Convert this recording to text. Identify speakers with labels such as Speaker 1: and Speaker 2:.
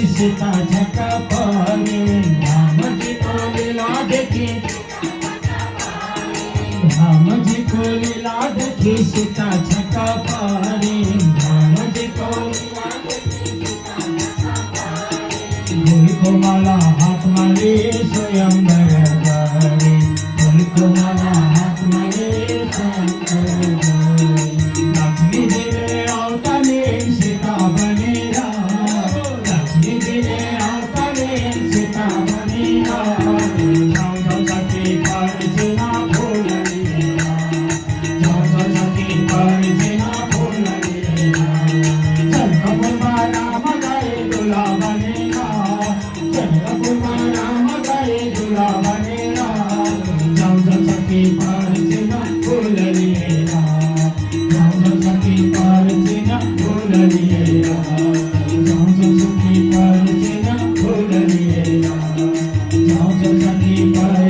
Speaker 1: सीता झका पारे राम जी को लीला देखी, राम जी को लीला देखी सीता झका पारे राम जी को फूल को माला हाथ मारे स्वयंवर करे, फूल को माला हाथ मारे स्वयंवर करे। लक्ष्मी देवी अवतारे सीता बने राम, लक्ष्मी देवी अवतारे सीता बने राम। जाओ जाओ सखी पर जिना भूलने राम, जाओ जाओ सखी पर जिना भूलने राम। चल कपूर राम गाए दूल्हा बने राम, चल कपूर राम गाए दूल्हा बने राम। जाओ जाओ सखी पर जिना भूलने राम, जाओ जाओ सखी पर जिना भूलने राम, जाओ जाओ सखी पर जिना भूलने राम, जाओ जाओ सखी पर